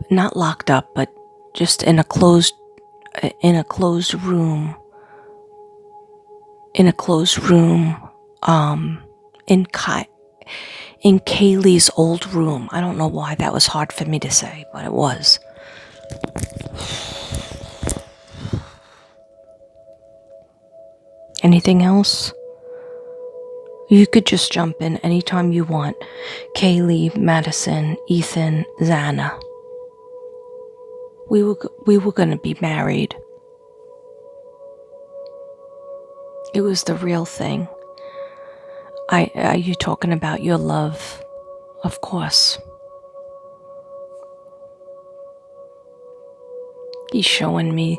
not locked up, but just in a closed room. In Kaylee's old room. I don't know why that was hard for me to say, but it was. Anything else? You could just jump in anytime you want. Kaylee, Madison, Ethan, Xana. We were going to be married. It was the real thing. Are you talking about your love? Of course. He's showing me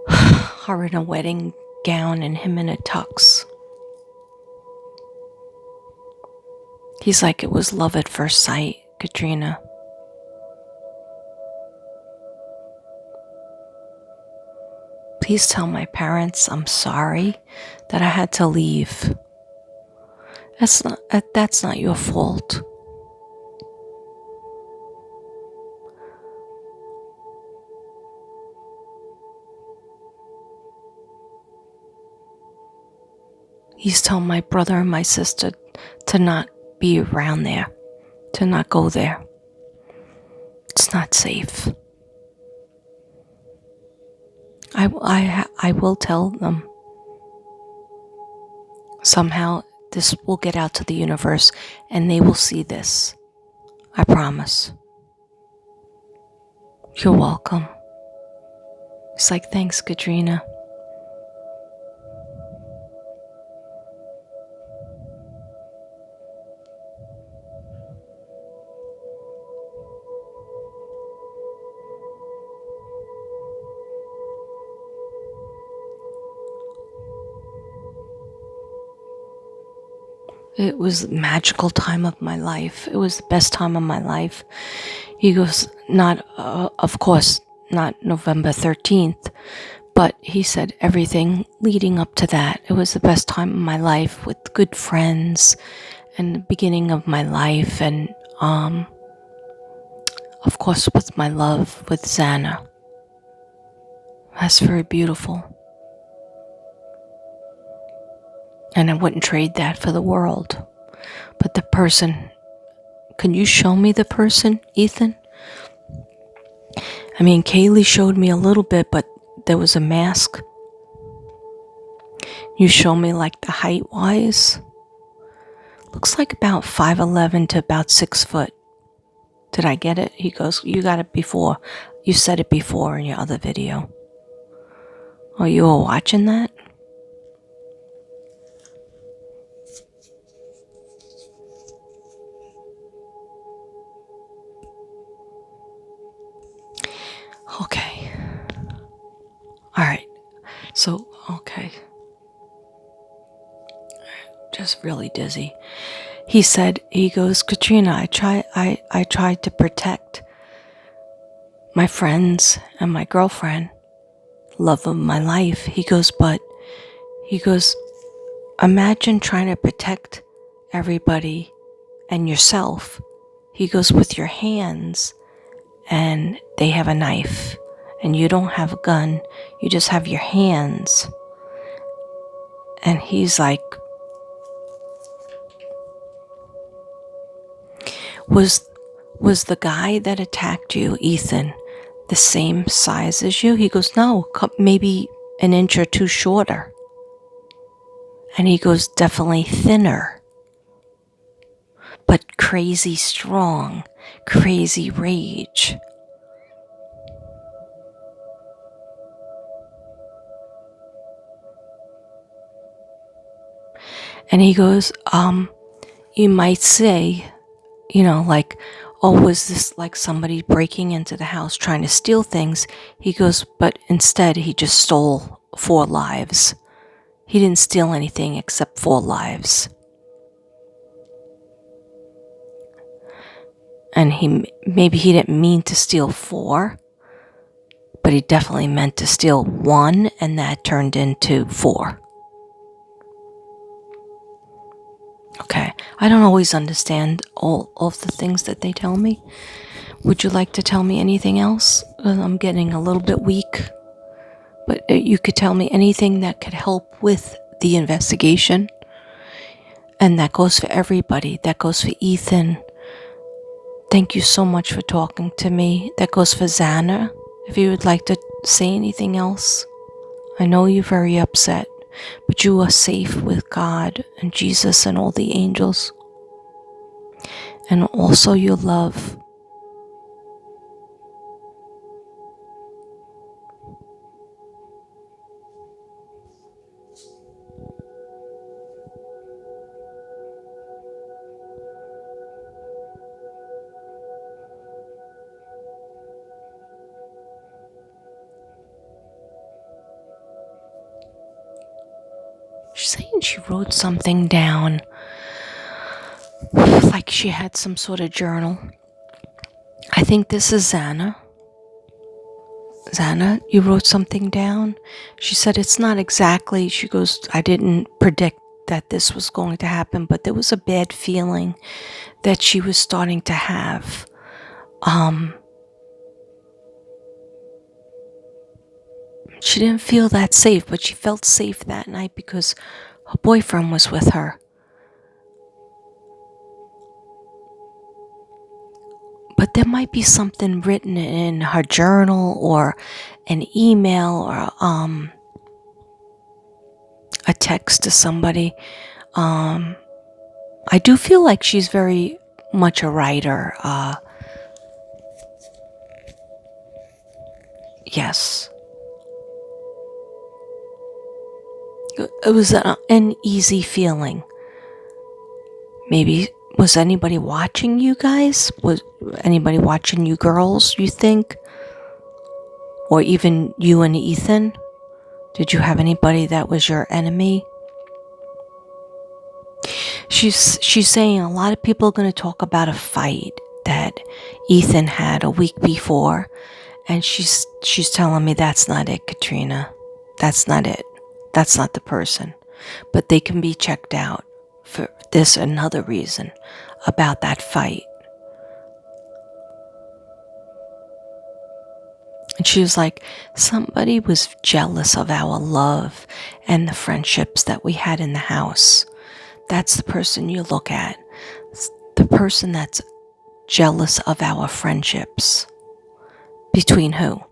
her in a wedding gown and him in a tux. He's like, it was love at first sight, Katrina. Please tell my parents I'm sorry that I had to leave. That's not your fault. Please tell my brother and my sister to not be around there, to not go there. It's not safe. I will tell them. Somehow this will get out to the universe and they will see this. I promise. You're welcome. It's like, thanks, Katrina. It was the magical time of my life. It was the best time of my life. He goes, of course, not November 13th, but he said everything leading up to that. It was the best time of my life with good friends and the beginning of my life. And, of course, with my love with Xana. That's very beautiful. And I wouldn't trade that for the world. But the person, can you show me the person, Ethan? I mean, Kaylee showed me a little bit, but there was a mask. You show me like the height-wise. Looks like about 5'11" to about 6 foot. Did I get it? He goes, you got it before. You said it before in your other video. Oh, you were watching that? Okay. Alright. So, okay. Just really dizzy. He goes, Katrina, I tried to protect my friends and my girlfriend, love of my life. He goes, imagine trying to protect everybody and yourself. He goes, with your hands, and they have a knife, and you don't have a gun, you just have your hands. And he's like, was the guy that attacked you, Ethan, the same size as you? He goes, no, maybe an inch or two shorter. And he goes, definitely thinner, but crazy strong, crazy rage. And he goes, you might say, like, oh, was this like somebody breaking into the house trying to steal things? He goes, but instead he just stole 4 lives. He didn't steal anything except 4 lives. And maybe he didn't mean to steal 4, but he definitely meant to steal 1, and that turned into 4. Okay, I don't always understand all of the things that they tell me Would you like to tell me anything else? I'm getting a little bit weak, but you could tell me anything that could help with the investigation. And that goes for everybody. That goes for Ethan. Thank you so much for talking to me. That goes for Xana. If you would like to say anything else. I know you're very upset, but you are safe with God and Jesus and all the angels. And also your love. She's saying she wrote something down, like she had some sort of journal. I think this is Xana. Xana, you wrote something down? She said it's not exactly, she goes, I didn't predict that this was going to happen, but there was a bad feeling that she was starting to have. She didn't feel that safe, but she felt safe that night because her boyfriend was with her. But there might be something written in her journal or an email or a text to somebody. I do feel like she's very much a writer. Yes. It was an easy feeling. Maybe, was anybody watching you guys? Was anybody watching you girls, you think? Or even you and Ethan? Did you have anybody that was your enemy? She's saying a lot of people are going to talk about a fight that Ethan had a week before, and she's telling me that's not it, Katrina. That's not it. That's not the person. But they can be checked out for this another reason about that fight. And she was like, somebody was jealous of our love and the friendships that we had in the house. That's the person you look at. The person that's jealous of our friendships. Between who?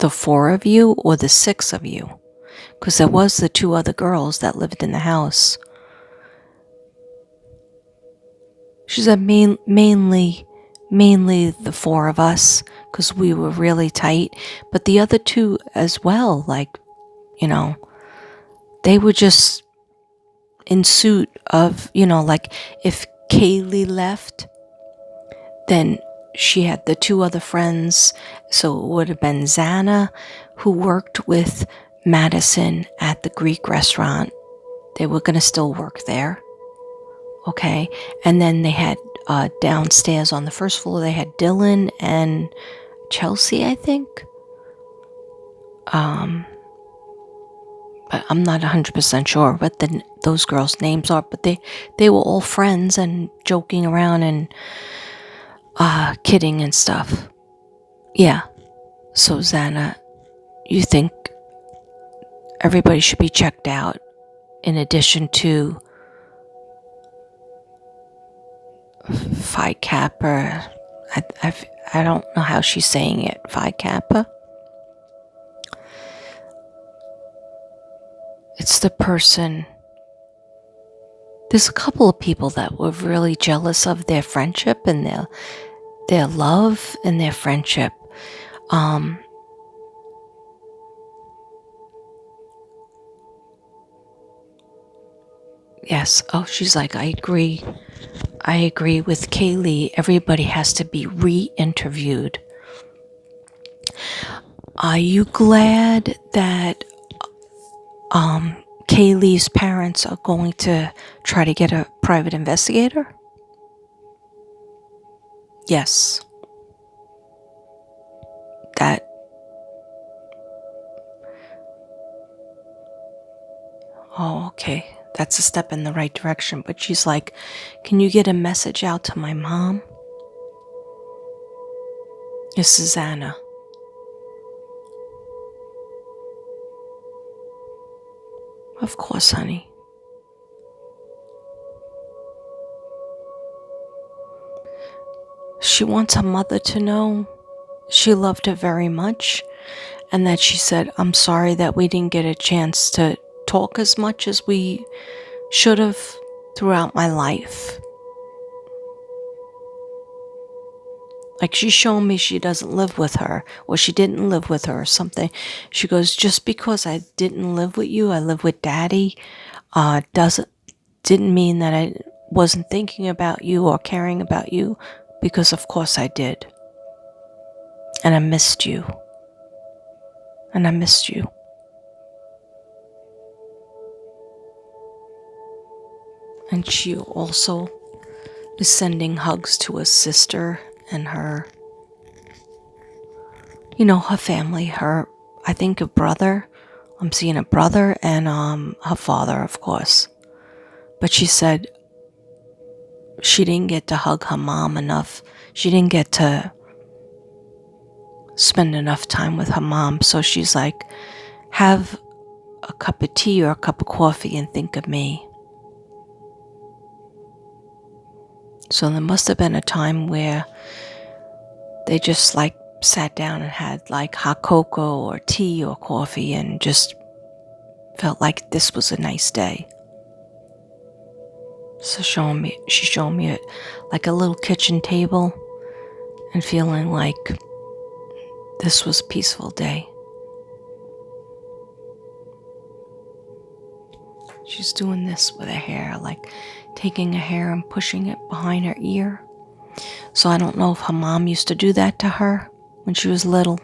The 4 of you or the 6 of you? Because there was the 2 other girls that lived in the house. She said mainly the 4 of us, because we were really tight. But the other 2 as well, like, they were just in suit of, like if Kaylee left, then she had the 2 other friends. So it would have been Xana, who worked with Madison at the Greek restaurant. They were going to still work there. Okay. And then they had downstairs on the first floor, they had Dylan and Chelsea, I think. But I'm not 100% sure what those girls' names are, but they were all friends and joking around and kidding and stuff. Yeah. So Xana, you think everybody should be checked out in addition to Phi Kappa? I don't know how she's saying it. Phi Kappa? It's the person. There's a couple of people that were really jealous of their friendship and their love and their friendship. Yes. Oh, she's like, I agree. I agree with Kaylee. Everybody has to be re-interviewed. Are you glad that Kaylee's parents are going to try to get a private investigator? Yes. That. Oh, okay. that's a step in the right direction. But she's like, can you get a message out to my mom? This is Xana. Of course, honey. She wants her mother to know she loved her very much, and that she said, I'm sorry that we didn't get a chance to talk as much as we should have throughout my life. Like, she's shown me she doesn't live with her, or she didn't live with her or something. She goes, just because I didn't live with you, I live with Daddy, didn't mean that I wasn't thinking about you or caring about you, because of course I did. And I missed you. And I missed you. And she also is sending hugs to her sister and her, her family, I think a brother. I'm seeing a brother and her father, of course. But she said she didn't get to hug her mom enough. She didn't get to spend enough time with her mom. So she's like, have a cup of tea or a cup of coffee and think of me. So there must have been a time where they just sat down and had hot cocoa or tea or coffee and just felt like this was a nice day. So she's showing me it like a little kitchen table and feeling like this was a peaceful day. She's doing this with her hair, like taking her hair and pushing it behind her ear. So I don't know if her mom used to do that to her when she was little.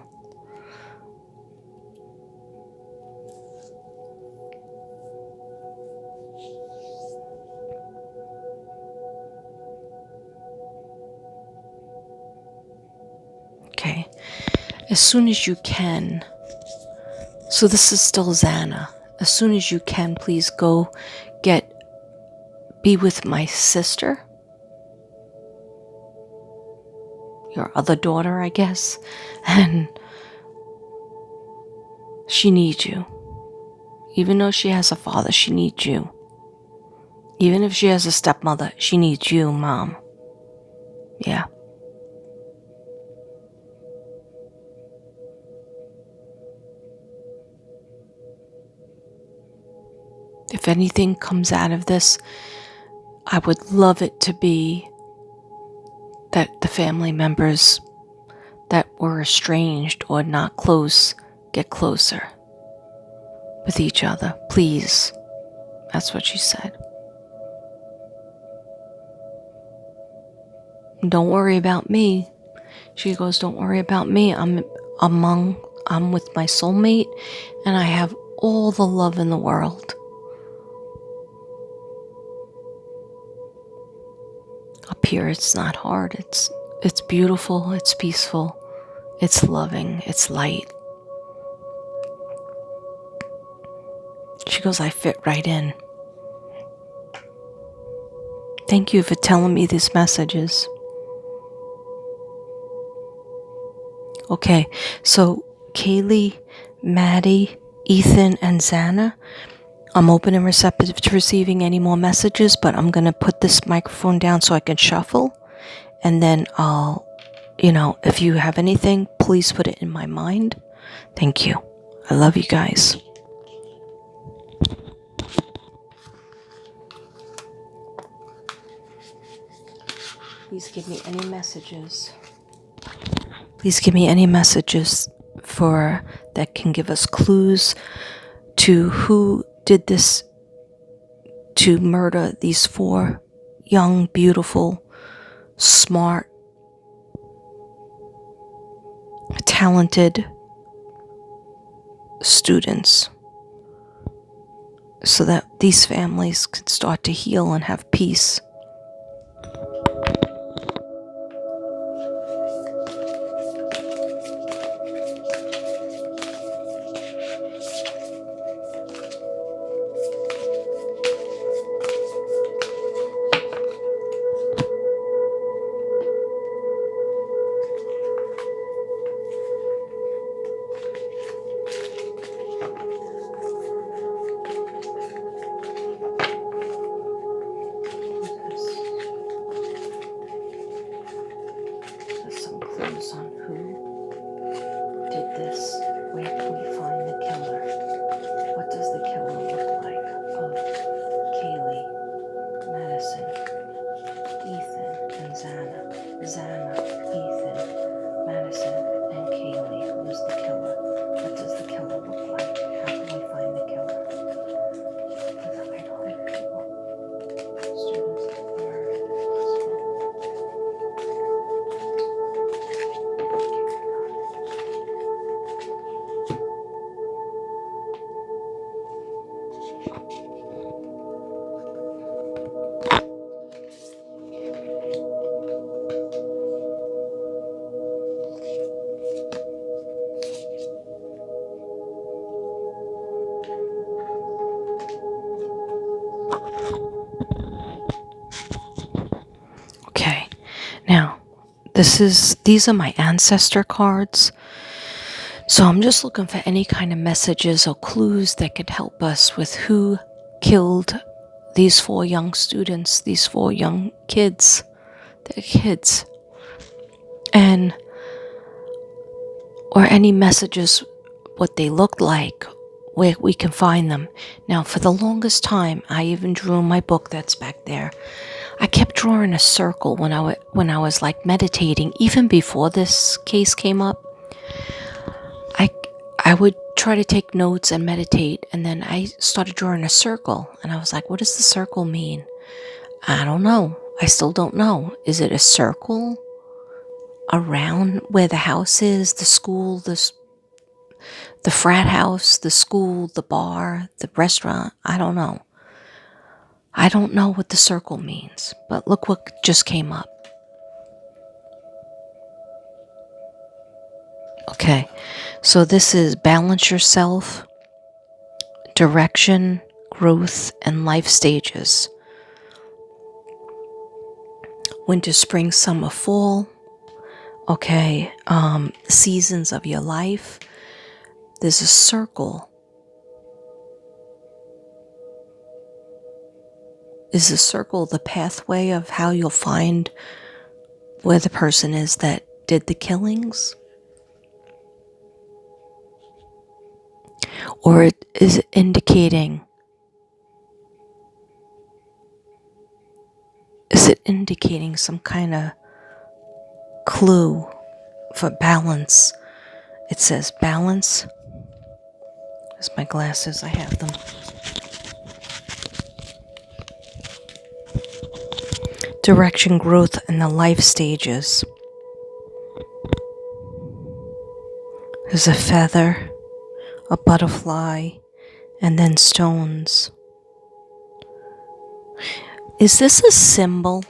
Okay. As soon as you can. So this is still Xana. As soon as you can, please go be with my sister. Your other daughter, I guess. And she needs you. Even though she has a father, she needs you. Even if she has a stepmother, she needs you, Mom. Yeah. If anything comes out of this, I would love it to be that the family members that were estranged or not close get closer with each other. Please. That's what she said. Don't worry about me. She goes, don't worry about me. I'm with my soulmate, and I have all the love in the world. Up here, it's not hard. It's beautiful. It's peaceful. It's loving. It's light. She goes, I fit right in. Thank you for telling me these messages. Okay, so Kaylee, Maddie, Ethan, and Xana, I'm open and receptive to receiving any more messages, but I'm going to put this microphone down so I can shuffle. And then I'll, if you have anything, please put it in my mind. Thank you. I love you guys. Please give me any messages. Please give me any messages that can give us clues to who did this to murder these 4 young, beautiful, smart, talented students, so that these families can start to heal and have peace. clues on who did this. Where can we find the killer? What does the killer look like? Of Kaylee, Madison, Ethan, and Xana. Xana, Ethan, Madison, and Kaylee. Who's the killer? What does the killer look like? How can we find the killer? Because I know that people, students get murdered in hospital. Okay, now these are my ancestor cards. So I'm just looking for any kind of messages or clues that could help us with who killed these 4 young students, these 4 young kids. They're kids. And or any messages, what they looked like, where we can find them. Now, for the longest time, I even drew in my book that's back there. I kept drawing a circle when I was like meditating, even before this case came up. I would try to take notes and meditate, and then I started drawing a circle, and I was like, what does the circle mean? I don't know. I still don't know. Is it a circle around where the house is, the school, the frat house, the school, the bar, the restaurant? I don't know. I don't know what the circle means, but look what just came up. Okay, so this is balance yourself, direction, growth, and life stages. Winter, spring, summer, fall. Okay, seasons of your life. There's a circle. Is the circle the pathway of how you'll find where the person is that did the killings? Or is it indicating some kind of clue for balance? It says balance. There's my glasses, I have them. Direction, growth, and the life stages. There's a feather, a butterfly, and then stones. Is this a symbol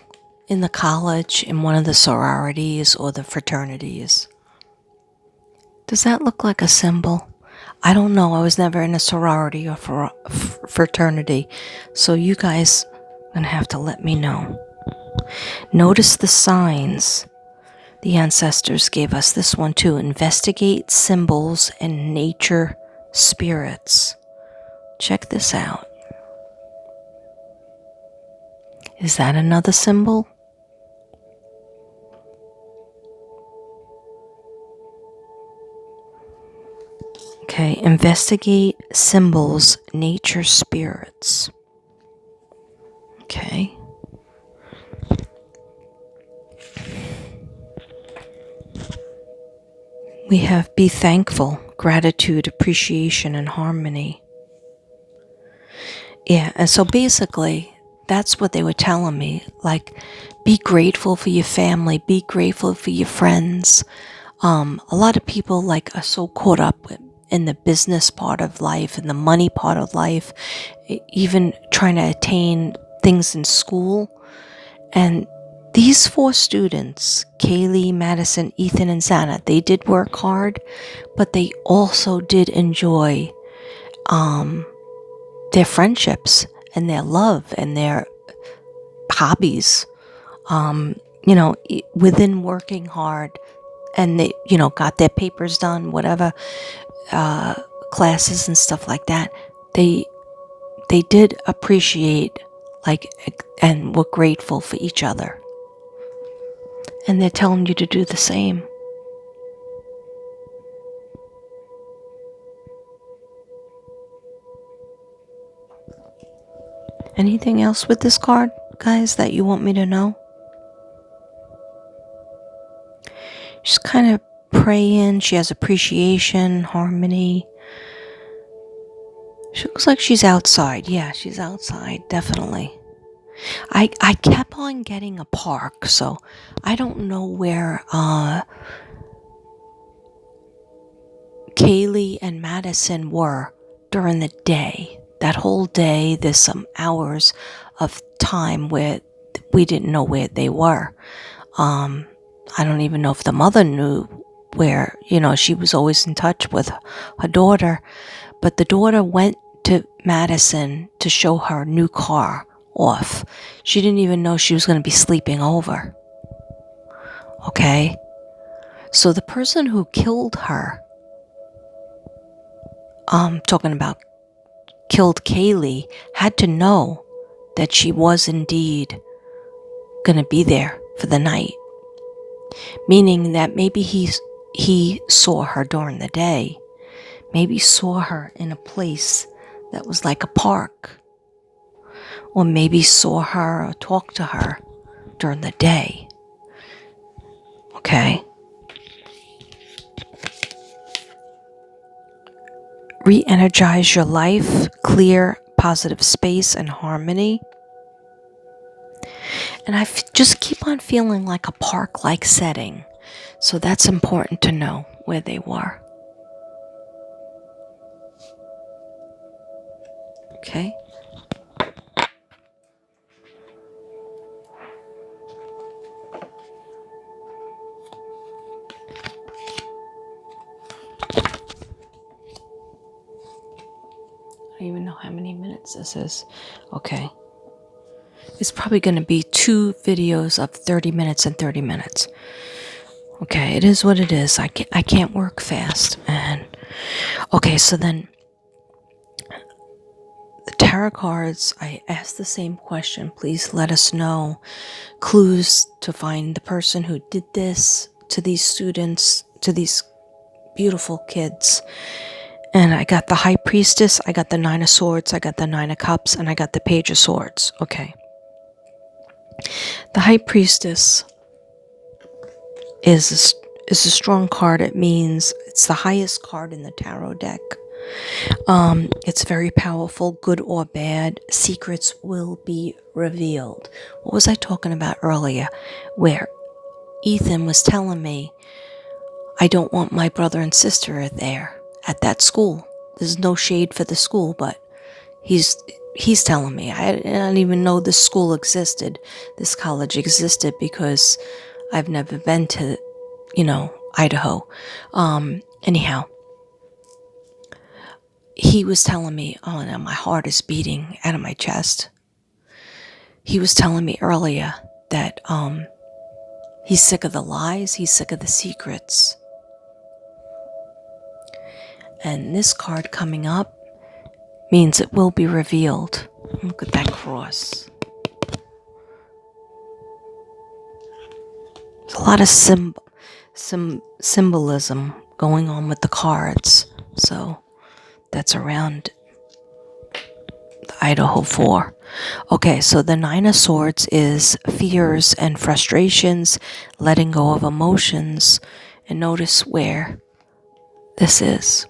in the college, in one of the sororities or the fraternities? Does that look like a symbol? I don't know. I was never in a sorority or fraternity, so you guys are gonna have to let me know. Notice the signs the ancestors gave us. This one too. Investigate symbols and nature spirits. Check this out. Is that another symbol? Okay, investigate symbols, nature spirits. Okay. We have be thankful, gratitude, appreciation, and harmony. Yeah, and so basically, that's what they were telling me. Like, be grateful for your family, be grateful for your friends. A lot of people like are so caught up in the business part of life and the money part of life, even trying to attain things in school. And these 4 students, Kaylee, Madison, Ethan, and Xana, they did work hard, but they also did enjoy their friendships and their love and their hobbies, within working hard. And they, got their papers done, whatever, classes and stuff like that. They did appreciate, and were grateful for each other. And they're telling you to do the same. Anything else with this card, guys, that you want me to know? She's kind of praying. She has appreciation, harmony. She looks like she's outside. Yeah, she's outside, definitely. I kept on getting a park, so I don't know where Kaylee and Madison were during the day. That whole day, there's some hours of time where we didn't know where they were. I don't even know if the mother knew where, she was always in touch with her daughter. But the daughter went to Madison to show her new car off. She didn't even know she was going to be sleeping over. Okay? So the person who killed her, talking about killed Kaylee, had to know that she was indeed going to be there for the night. Meaning that maybe he saw her during the day. Maybe saw her in a place that was like a park. Or maybe saw her or talked to her during the day. Okay? Re-energize your life, clear positive space and harmony. And I just keep on feeling like a park-like setting. So that's important to know where they were. Okay? I don't even know how many minutes this is. Okay. It's probably going to be 2 videos of 30 minutes and 30 minutes. Okay, it is what it is. I can't work fast. And okay, so then the tarot cards, I asked the same question. Please let us know clues to find the person who did this to these students, to these beautiful kids. And I got the High Priestess, I got the 9 of Swords, I got the 9 of Cups, and I got the Page of Swords. Okay. The High Priestess is a strong card. It means it's the highest card in the tarot deck. It's very powerful, good or bad. Secrets will be revealed. What was I talking about earlier? Where Ethan was telling me, I don't want my brother and sister there at that school. There's no shade for the school, but he's telling me. I didn't even know this school existed, this college existed, because I've never been to, Idaho. Anyhow, he was telling me, oh, now my heart is beating out of my chest. He was telling me earlier that he's sick of the lies, he's sick of the secrets. And this card coming up means it will be revealed. Look at that cross. There's a lot of symbolism going on with the cards. So that's around the Idaho 4. Okay, so the 9 of Swords is fears and frustrations, letting go of emotions. And notice where this is.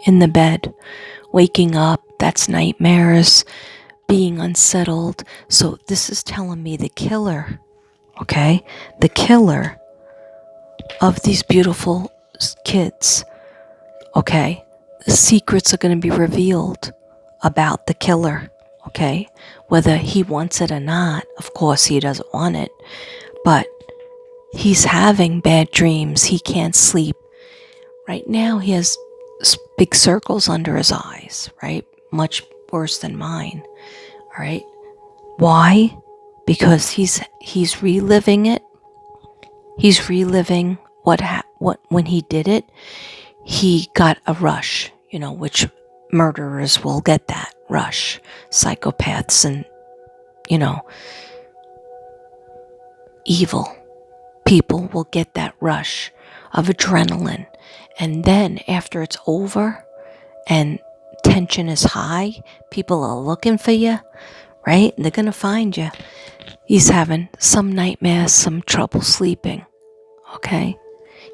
In the bed, waking up, that's nightmares, being unsettled. So this is telling me the killer, okay? The killer of these beautiful kids, okay? The secrets are going to be revealed about the killer, okay? Whether he wants it or not, of course he doesn't want it, but he's having bad dreams. He can't sleep. Right now he has big circles under his eyes, right? Much worse than mine, all right? Why? Because he's reliving it. He's reliving what when he did it. He got a rush, which murderers will get that rush. Psychopaths and, evil people will get that rush of adrenaline. And then after it's over and tension is high, people are looking for you, right? They're going to find you. He's having some nightmares, some trouble sleeping, okay?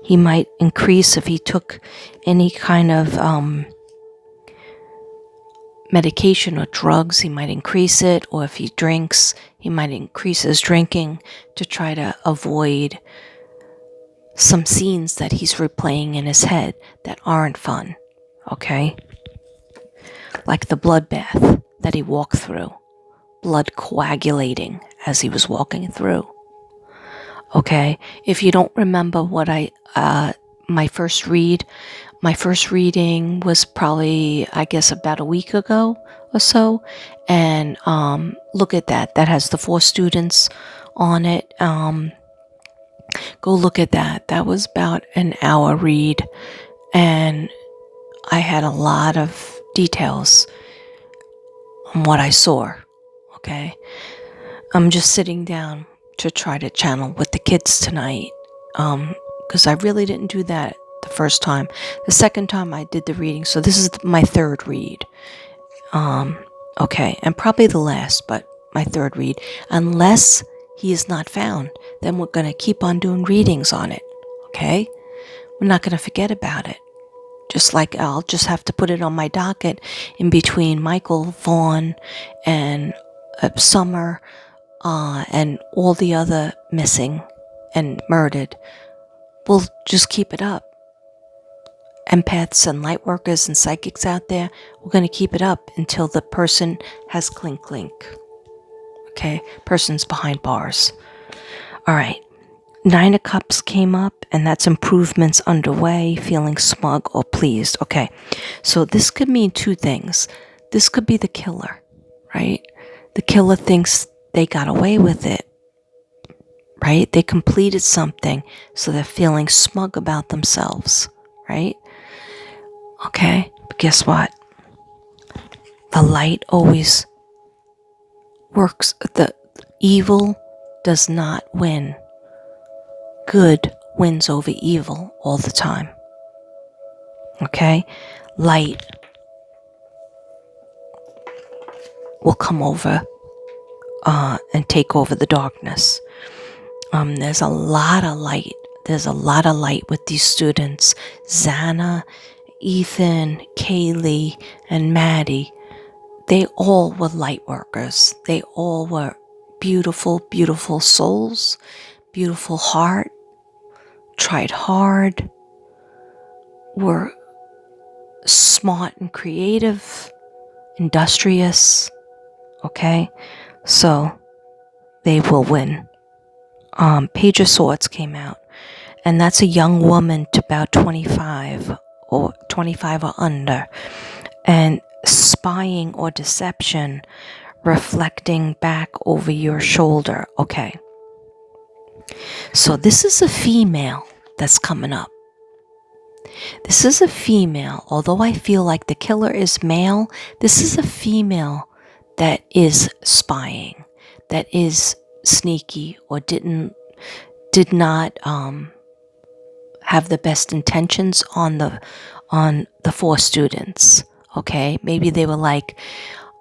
He might increase if he took any kind of medication or drugs, he might increase it, or if he drinks, he might increase his drinking to try to avoid some scenes that he's replaying in his head that aren't fun, okay? Like the bloodbath that he walked through, blood coagulating as he was walking through. Okay, if you don't remember what my first reading was probably, I guess, about a week ago or so, and look at that. That has the 4 students on it. Go look at that. That was about an hour read, and I had a lot of details on what I saw. Okay, I'm just sitting down to try to channel with the kids tonight, because I really didn't do that the first time. The second time I did the reading, so this is my third read. Okay, and probably the last, but my third read. Unless he is not found, then we're going to keep on doing readings on it, okay? We're not going to forget about it. Just like I'll just have to put it on my docket in between Michael Vaughn and Summer, and all the other missing and murdered. We'll just keep it up. Empaths and light workers and psychics out there, we're going to keep it up until the person has clink clink. Okay, person's behind bars. All right, 9 of Cups came up, and that's improvements underway, feeling smug or pleased. Okay, so this could mean 2 things. This could be the killer, right? The killer thinks they got away with it, right? They completed something, so they're feeling smug about themselves, right? Okay, but guess what? The light always works. The evil does not win. Good wins over evil all the time. Okay? Light will come over and take over the darkness. There's a lot of light. There's a lot of light with these students. Xana, Ethan, Kaylee, and Maddie. They all were light workers. They all were beautiful, beautiful souls, beautiful heart, tried hard, were smart and creative, industrious. Okay? So, they will win. Page of Swords came out, and that's a young woman to about 25 or under, and spying or deception, reflecting back over your shoulder. Okay, so this is a female that's coming up. This is a female, although I feel like the killer is male, this is a female that is spying, that is sneaky, or did not have the best intentions on the 4 students. Okay, maybe they were like,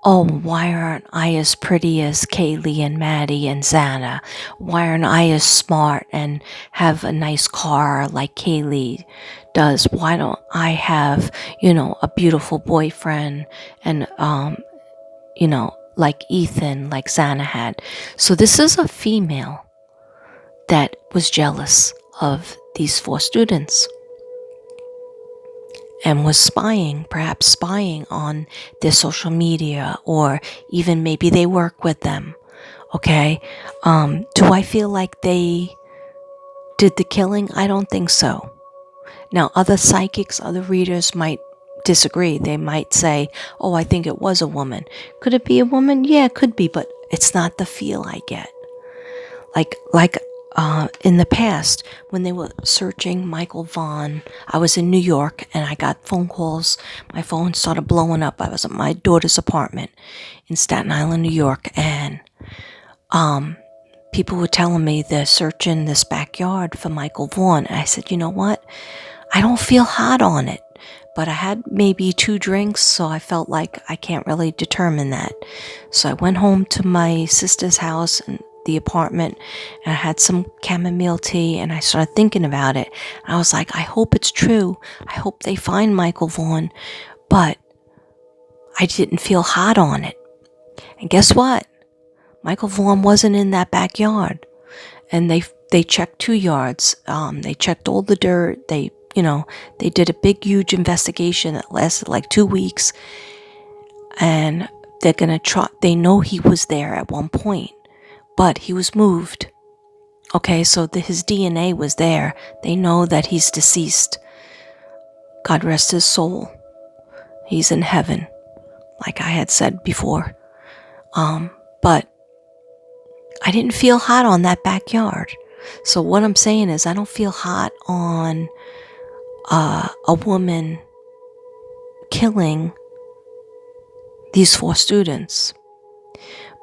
oh, why aren't I as pretty as Kaylee and Maddie and Xana? Why aren't I as smart and have a nice car like Kaylee does? Why don't I have, a beautiful boyfriend and, like Ethan, like Xana had? So this is a female that was jealous of these 4 students and was perhaps spying on their social media, or even maybe they work with them. Okay, do I feel like they did the killing? I don't think so. Now, other psychics, other readers might disagree. They might say, oh, I think it was a woman. Could it be a woman? Yeah, it could be, but it's not the feel I get. Like in the past, when they were searching Michael Vaughn, I was in New York and I got phone calls. My phone started blowing up. I was at my daughter's apartment in Staten Island, New York, and people were telling me they're searching this backyard for Michael Vaughn. And I said, you know what? I don't feel hot on it, but I had maybe 2 drinks, so I felt like I can't really determine that. So I went home to my sister's house and the apartment, and I had some chamomile tea, and I started thinking about it. And I was like, I hope it's true. I hope they find Michael Vaughn. But I didn't feel hot on it. And guess what? Michael Vaughn wasn't in that backyard. And they checked 2 yards. They checked all the dirt. They did a big, huge investigation that lasted like 2 weeks. And they're going to try, they know he was there at one point, but he was moved. Okay, so his DNA was there. They know that he's deceased. God rest his soul. He's in heaven, like I had said before. But I didn't feel hot on that backyard. So what I'm saying is I don't feel hot on a woman killing these 4 students.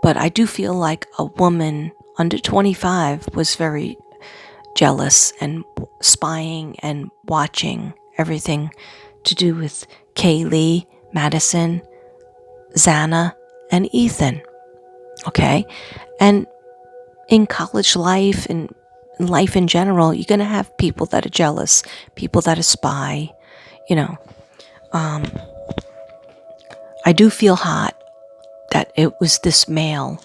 But I do feel like a woman under 25 was very jealous and spying and watching everything to do with Kaylee, Madison, Xana, and Ethan. Okay? And in college life and in life in general, you're going to have people that are jealous, people that are spy, I do feel hot that it was this male,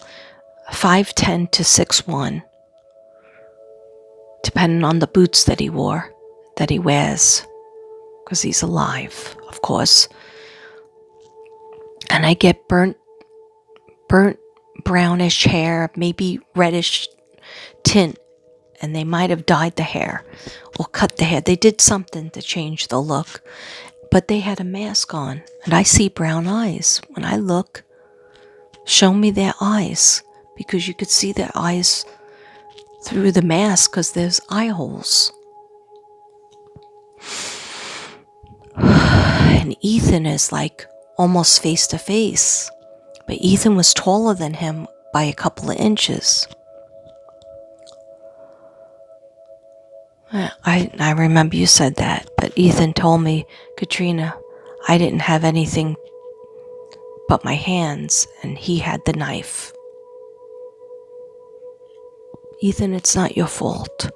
5'10" to 6'1", depending on the boots that he wears, because he's alive, of course. And I get burnt brownish hair, maybe reddish tint, and they might have dyed the hair or cut the hair. They did something to change the look, but they had a mask on, and I see brown eyes. When I look, show me their eyes, because you could see their eyes through the mask because there's eye holes. And Ethan is like almost face to face, but Ethan was taller than him by a couple of inches. I remember you said that, but Ethan told me, Katrina, I didn't have anything but my hands, and he had the knife. Ethan, it's not your fault.